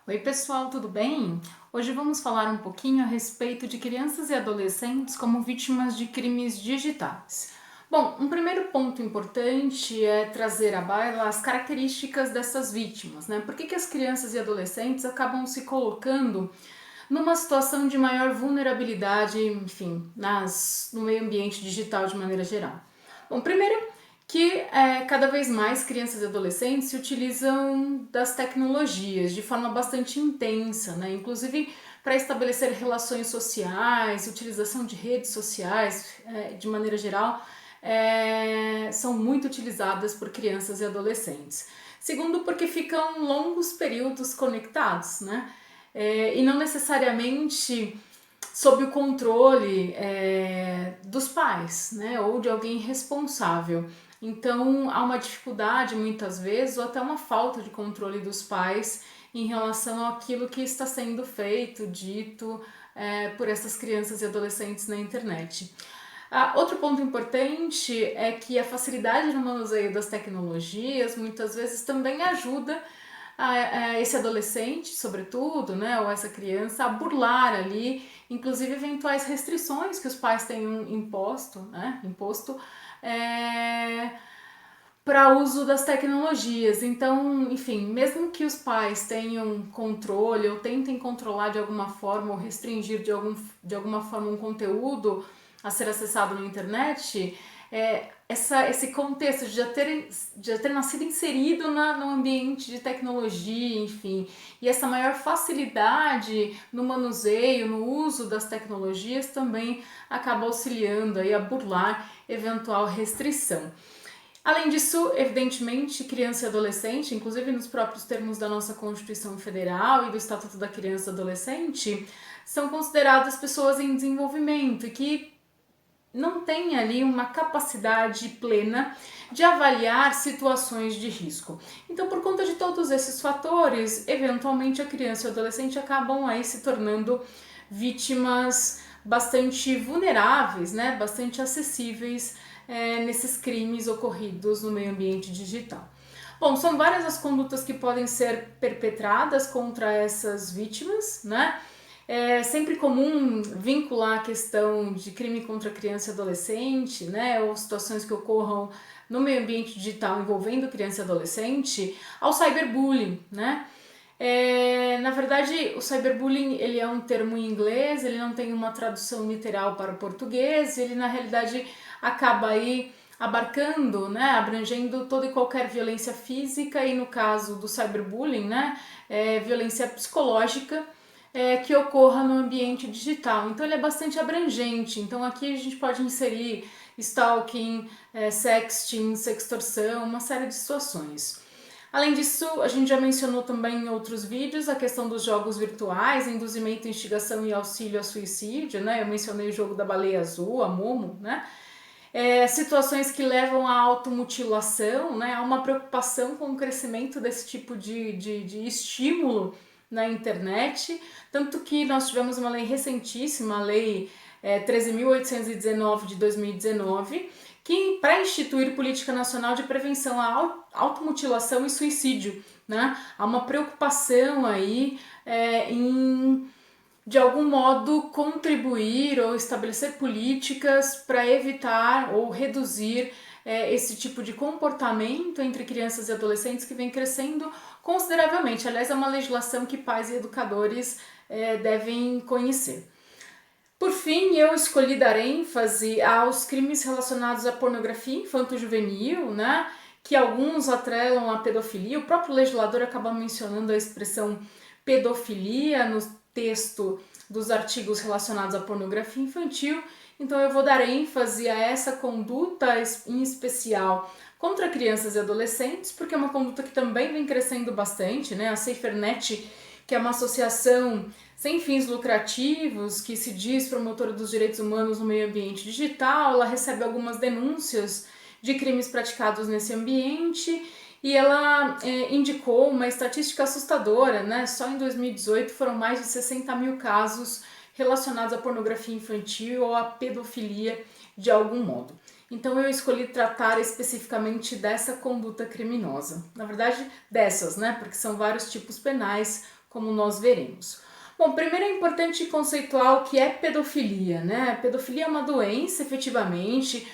Oi pessoal, tudo bem? Hoje vamos falar um pouquinho a respeito de crianças e adolescentes como vítimas de crimes digitais. Bom, um primeiro ponto importante é trazer à baila as características dessas vítimas, né? Por que as crianças e adolescentes acabam se colocando numa situação de maior vulnerabilidade, enfim, no meio ambiente digital de maneira geral? Bom, primeiro que cada vez mais crianças e adolescentes se utilizam das tecnologias de forma bastante intensa, né? Inclusive para estabelecer relações sociais, utilização de redes sociais de maneira geral, são muito utilizadas por crianças e adolescentes. Segundo, porque ficam longos períodos conectados, né? E não necessariamente sob o controle dos pais, né, ou de alguém responsável. Então há uma dificuldade muitas vezes ou até uma falta de controle dos pais em relação àquilo que está sendo feito, dito por essas crianças e adolescentes na internet. Outro ponto importante é que a facilidade no manuseio das tecnologias muitas vezes também ajuda a esse adolescente, sobretudo, né, ou essa criança, a burlar ali, inclusive eventuais restrições que os pais tenham imposto para uso das tecnologias. Então, enfim, mesmo que os pais tenham controle ou tentem controlar de alguma forma ou restringir de alguma forma um conteúdo a ser acessado na internet, esse contexto de já ter nascido inserido no ambiente de tecnologia, enfim, e essa maior facilidade no manuseio, no uso das tecnologias também acaba auxiliando aí a burlar eventual restrição. Além disso, evidentemente, criança e adolescente, inclusive nos próprios termos da nossa Constituição Federal e do Estatuto da Criança e Adolescente, são consideradas pessoas em desenvolvimento e que não têm ali uma capacidade plena de avaliar situações de risco. Então, por conta de todos esses fatores, eventualmente a criança e o adolescente acabam aí se tornando vítimas bastante vulneráveis, né, bastante acessíveis nesses crimes ocorridos no meio ambiente digital. Bom, são várias as condutas que podem ser perpetradas contra essas vítimas, né? É sempre comum vincular a questão de crime contra criança e adolescente, né, ou situações que ocorram no meio ambiente digital envolvendo criança e adolescente, ao cyberbullying, né? Na verdade, o cyberbullying ele é um termo em inglês, ele não tem uma tradução literal para o português, ele na realidade acaba aí abarcando, né, abrangendo toda e qualquer violência física e no caso do cyberbullying, né, violência psicológica que ocorra no ambiente digital. Então ele é bastante abrangente. Então aqui a gente pode inserir stalking, sexting, sextorção, uma série de situações. Além disso, a gente já mencionou também em outros vídeos a questão dos jogos virtuais, induzimento, instigação e auxílio a suicídio, né? Eu mencionei o jogo da baleia azul, a Momo, né? Situações que levam à automutilação, né? Há uma preocupação com o crescimento desse tipo de estímulo na internet, tanto que nós tivemos uma lei recentíssima, a lei 13.819 de 2019, que para instituir política nacional de prevenção à automutilação e suicídio, né? Há uma preocupação aí em de algum modo contribuir ou estabelecer políticas para evitar ou reduzir esse tipo de comportamento entre crianças e adolescentes que vem crescendo consideravelmente. Aliás, é uma legislação que pais e educadores devem conhecer. Por fim, eu escolhi dar ênfase aos crimes relacionados à pornografia infanto-juvenil, né, que alguns atrelam à pedofilia. O próprio legislador acaba mencionando a expressão pedofilia no texto dos artigos relacionados à pornografia infantil, então eu vou dar ênfase a essa conduta em especial contra crianças e adolescentes, porque é uma conduta que também vem crescendo bastante, né? A SaferNet, que é uma associação sem fins lucrativos, que se diz promotora dos direitos humanos no meio ambiente digital, ela recebe algumas denúncias de crimes praticados nesse ambiente e ela indicou uma estatística assustadora, né? Só em 2018 foram mais de 60 mil casos relacionados à pornografia infantil ou à pedofilia de algum modo. Então eu escolhi tratar especificamente dessa conduta criminosa. Na verdade, dessas, né? Porque são vários tipos penais como nós veremos. Bom, primeiro é importante conceituar o que é pedofilia, né? Pedofilia é uma doença, efetivamente,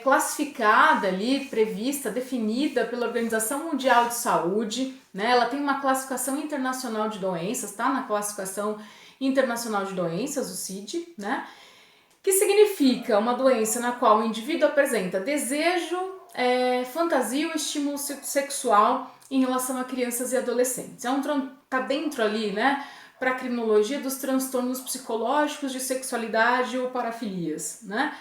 classificada ali, prevista, definida pela Organização Mundial de Saúde, né? Ela tem uma classificação internacional de doenças, tá? Na classificação internacional de doenças, o CID, né? Que significa uma doença na qual o indivíduo apresenta desejo, fantasia ou estímulo sexual em relação a crianças e adolescentes. Tá dentro ali, né, para a criminologia dos transtornos psicológicos de sexualidade ou parafilias, né?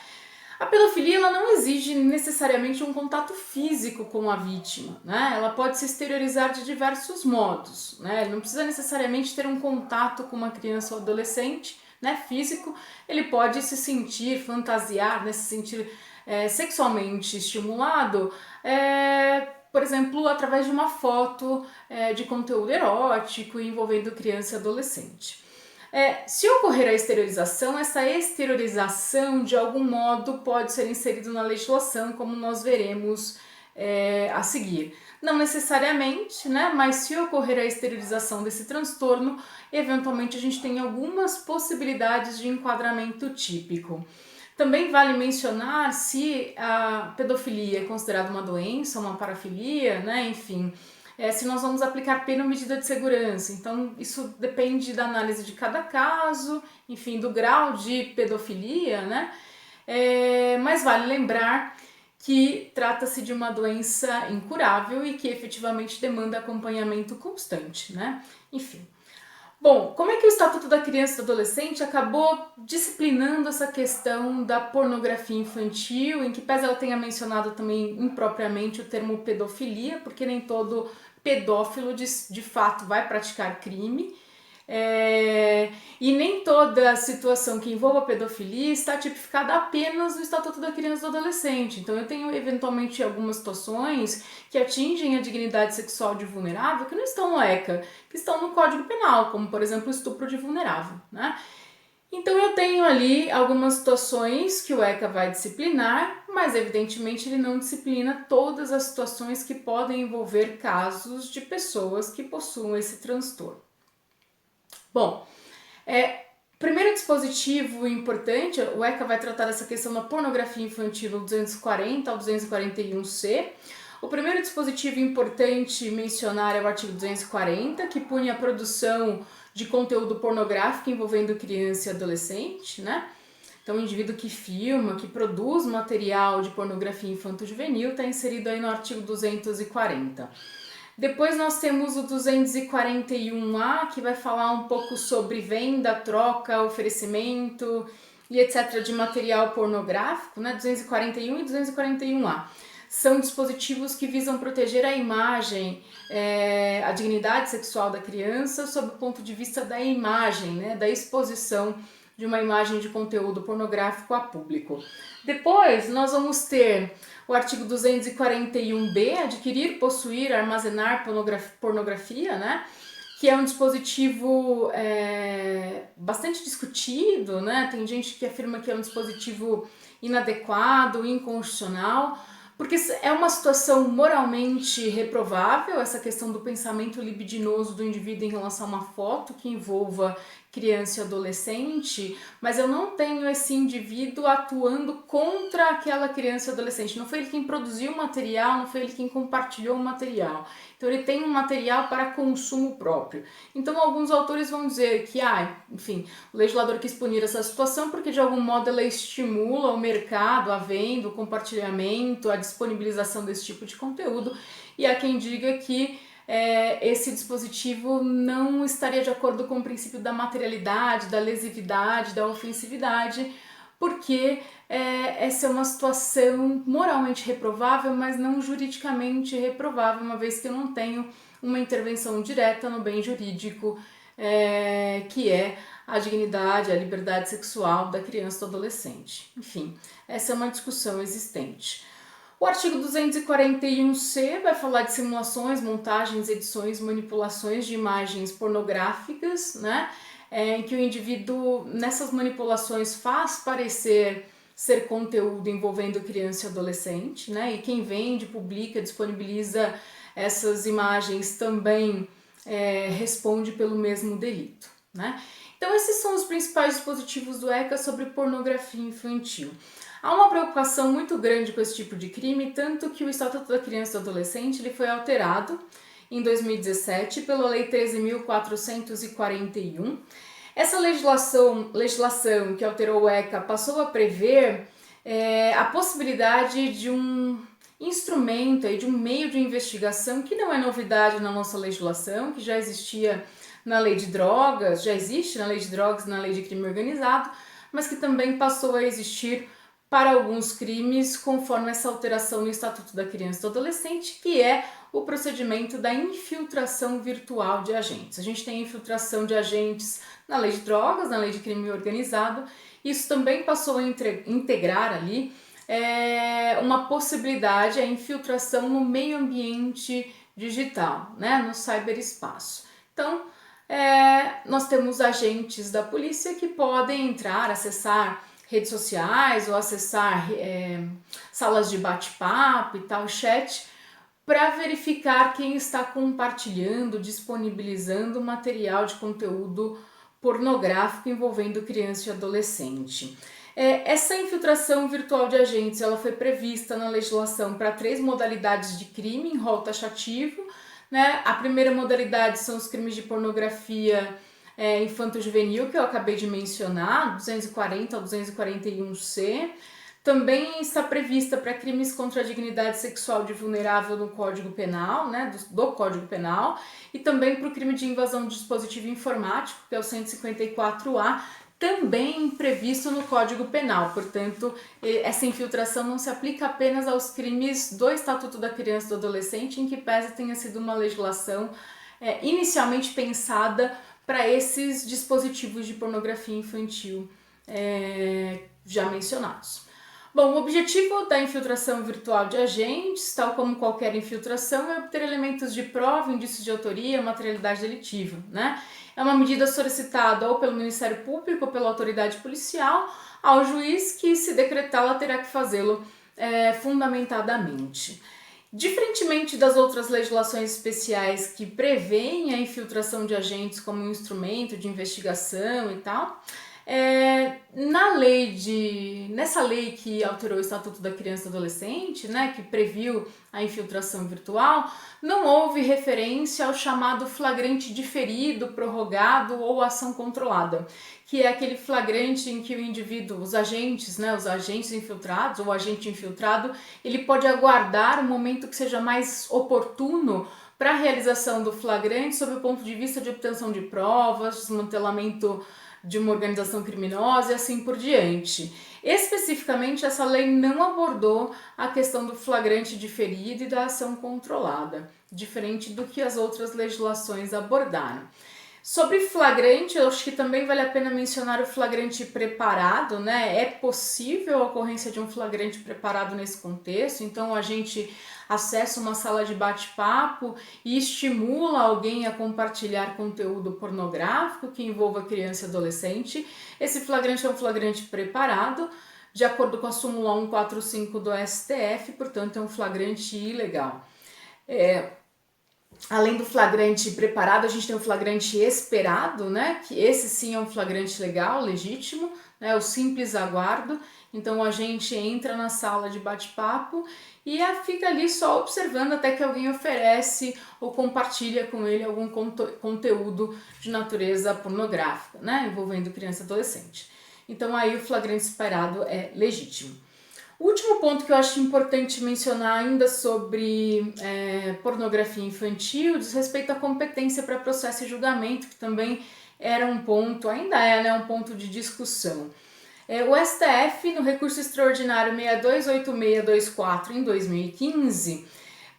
A pedofilia ela não exige necessariamente um contato físico com a vítima, né? Ela pode se exteriorizar de diversos modos, né? Ele não precisa necessariamente ter um contato com uma criança ou adolescente, né, físico. Ele pode se sentir, fantasiar, né, se sentir sexualmente estimulado, por exemplo, através de uma foto de conteúdo erótico envolvendo criança e adolescente. Se ocorrer a exteriorização, essa exteriorização de algum modo pode ser inserida na legislação, como nós veremos a seguir. Não necessariamente, né? Mas se ocorrer a exteriorização desse transtorno, eventualmente a gente tem algumas possibilidades de enquadramento típico. Também vale mencionar se a pedofilia é considerada uma doença, uma parafilia, né? Enfim, se nós vamos aplicar pena ou medida de segurança. Então, isso depende da análise de cada caso, enfim, do grau de pedofilia, né? Mas vale lembrar que trata-se de uma doença incurável e que efetivamente demanda acompanhamento constante, né? Enfim. Bom, como é que o Estatuto da Criança e do Adolescente acabou disciplinando essa questão da pornografia infantil, em que pese ela tenha mencionado também impropriamente o termo pedofilia, porque nem todo pedófilo de fato vai praticar crime, e nem toda situação que envolva pedofilia está tipificada apenas no Estatuto da Criança e do Adolescente. Então eu tenho eventualmente algumas situações que atingem a dignidade sexual de vulnerável que não estão no ECA, que estão no Código Penal, como por exemplo o estupro de vulnerável, né? Então eu tenho ali algumas situações que o ECA vai disciplinar, mas evidentemente ele não disciplina todas as situações que podem envolver casos de pessoas que possuam esse transtorno. Bom, primeiro dispositivo importante, o ECA vai tratar dessa questão da pornografia infantil do 240 ao 241C. O primeiro dispositivo importante mencionar é o artigo 240, que pune a produção de conteúdo pornográfico envolvendo criança e adolescente, né? Então, o indivíduo que filma, que produz material de pornografia infanto-juvenil está inserido aí no artigo 240. Depois nós temos o 241A, que vai falar um pouco sobre venda, troca, oferecimento e etc. de material pornográfico, né? 241 e 241A. São dispositivos que visam proteger a imagem, a dignidade sexual da criança sob o ponto de vista da imagem, né? Da exposição de uma imagem de conteúdo pornográfico a público. Depois nós vamos ter o artigo 241B, adquirir, possuir, armazenar pornografia, né? Que é um dispositivo bastante discutido, né? Tem gente que afirma que é um dispositivo inadequado, inconstitucional, porque é uma situação moralmente reprovável, essa questão do pensamento libidinoso do indivíduo em relação a uma foto que envolva criança e adolescente, mas eu não tenho esse indivíduo atuando contra aquela criança e adolescente. Não foi ele quem produziu o material, não foi ele quem compartilhou o material. Então ele tem um material para consumo próprio. Então alguns autores vão dizer que, enfim, o legislador quis punir essa situação porque de algum modo ela estimula o mercado, a venda, o compartilhamento, a disponibilização desse tipo de conteúdo, e há quem diga que esse dispositivo não estaria de acordo com o princípio da materialidade, da lesividade, da ofensividade, porque essa é uma situação moralmente reprovável, mas não juridicamente reprovável, uma vez que eu não tenho uma intervenção direta no bem jurídico, que é a dignidade, a liberdade sexual da criança e do adolescente. Enfim, essa é uma discussão existente. O artigo 241C vai falar de simulações, montagens, edições, manipulações de imagens pornográficas, né? Em que o indivíduo, nessas manipulações, faz parecer ser conteúdo envolvendo criança e adolescente, né? E quem vende, publica, disponibiliza essas imagens também responde pelo mesmo delito, né? Então esses são os principais dispositivos do ECA sobre pornografia infantil. Há uma preocupação muito grande com esse tipo de crime, tanto que o Estatuto da Criança e do Adolescente ele foi alterado em 2017 pela Lei 13.441. Essa legislação que alterou o ECA passou a prever a possibilidade de um instrumento, de um meio de investigação que não é novidade na nossa legislação, que já existia na lei de drogas, já existe na lei de drogas e na lei de crime organizado, mas que também passou a existir para alguns crimes conforme essa alteração no Estatuto da Criança e do Adolescente, que é o procedimento da infiltração virtual de agentes. A gente tem infiltração de agentes na lei de drogas, na lei de crime organizado. Isso também passou a integrar ali uma possibilidade, a infiltração no meio ambiente digital, né, no cyberespaço. Então, nós temos agentes da polícia que podem entrar, acessar redes sociais ou acessar salas de bate-papo e tal, chat, para verificar quem está compartilhando, disponibilizando material de conteúdo pornográfico envolvendo criança e adolescente. Essa infiltração virtual de agentes ela foi prevista na legislação para 3 modalidades de crime em rol taxativo, né? A primeira modalidade são os crimes de pornografia infanto-juvenil, que eu acabei de mencionar, 240 ao 241C. Também está prevista para crimes contra a dignidade sexual de vulnerável no Código Penal, né, do Código Penal, e também para o crime de invasão de dispositivo informático, que é o 154A, também previsto no Código Penal. Portanto, essa infiltração não se aplica apenas aos crimes do Estatuto da Criança e do Adolescente, em que pese tenha sido uma legislação inicialmente pensada para esses dispositivos de pornografia infantil já mencionados. Bom, o objetivo da infiltração virtual de agentes, tal como qualquer infiltração, é obter elementos de prova, indícios de autoria, materialidade delitiva, né? É uma medida solicitada ou pelo Ministério Público ou pela autoridade policial ao juiz que, se decretá-la, terá que fazê-lo fundamentadamente. Diferentemente das outras legislações especiais que prevêem a infiltração de agentes como um instrumento de investigação e tal, nessa lei que alterou o Estatuto da Criança e do Adolescente, né, que previu a infiltração virtual, não houve referência ao chamado flagrante diferido, prorrogado ou ação controlada, que é aquele flagrante em que o indivíduo, os agentes infiltrados ou o agente infiltrado, ele pode aguardar um momento que seja mais oportuno para a realização do flagrante sob o ponto de vista de obtenção de provas, desmantelamento de uma organização criminosa e assim por diante. Especificamente, essa lei não abordou a questão do flagrante diferido e da ação controlada, diferente do que as outras legislações abordaram. Sobre flagrante, eu acho que também vale a pena mencionar o flagrante preparado, né? É possível a ocorrência de um flagrante preparado nesse contexto, então a gente acessa uma sala de bate-papo e estimula alguém a compartilhar conteúdo pornográfico que envolva criança e adolescente. Esse flagrante é um flagrante preparado, de acordo com a súmula 145 do STF, portanto é um flagrante ilegal. Além do flagrante preparado, a gente tem o flagrante esperado, né? Que esse sim é um flagrante legal, legítimo, né? O simples aguardo. Então a gente entra na sala de bate-papo e fica ali só observando até que alguém oferece ou compartilha com ele algum conteúdo de natureza pornográfica, né? Envolvendo criança e adolescente. Então aí o flagrante esperado é legítimo. O último ponto que eu acho importante mencionar ainda sobre pornografia infantil diz respeito à competência para processo e julgamento, que também era um ponto, ainda é, né, um ponto de discussão. O STF, no recurso extraordinário 628624 em 2015,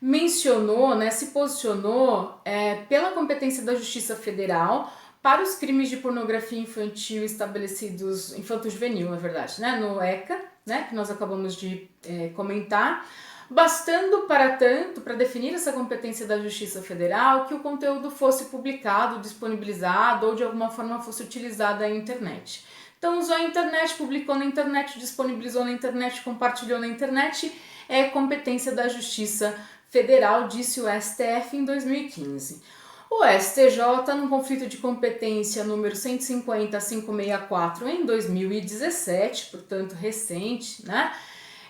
mencionou, né, se posicionou pela competência da Justiça Federal para os crimes de pornografia infantil estabelecidos, infanto-juvenil, na verdade, né, no ECA, né, que nós acabamos de comentar, bastando, para tanto, para definir essa competência da Justiça Federal, que o conteúdo fosse publicado, disponibilizado ou de alguma forma fosse utilizado na internet. Então usou a internet, publicou na internet, disponibilizou na internet, compartilhou na internet, é competência da Justiça Federal, disse o STF em 2015. O STJ, no conflito de competência número 150.564 em 2017, portanto recente, né,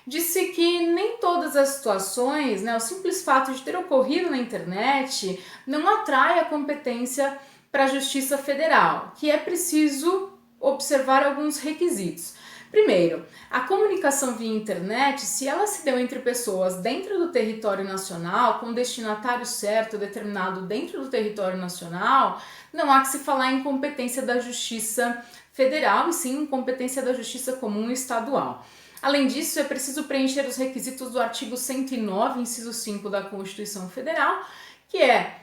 disse que nem todas as situações, né, o simples fato de ter ocorrido na internet não atrai a competência para a Justiça Federal, que é preciso observar alguns requisitos. Primeiro, a comunicação via internet, se ela se deu entre pessoas dentro do território nacional, com destinatário certo determinado dentro do território nacional, não há que se falar em competência da Justiça Federal, e sim em competência da Justiça Comum Estadual. Além disso, é preciso preencher os requisitos do artigo 109, inciso 5 da Constituição Federal, que é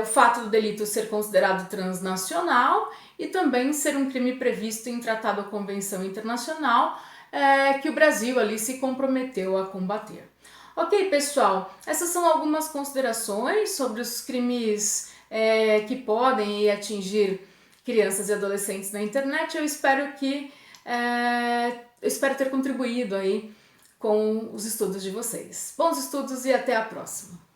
o fato do delito ser considerado transnacional e também ser um crime previsto em tratado ou convenção internacional que o Brasil ali se comprometeu a combater. Ok, pessoal, essas são algumas considerações sobre os crimes que podem atingir crianças e adolescentes na internet. Eu espero ter contribuído aí com os estudos de vocês. Bons estudos e até a próxima!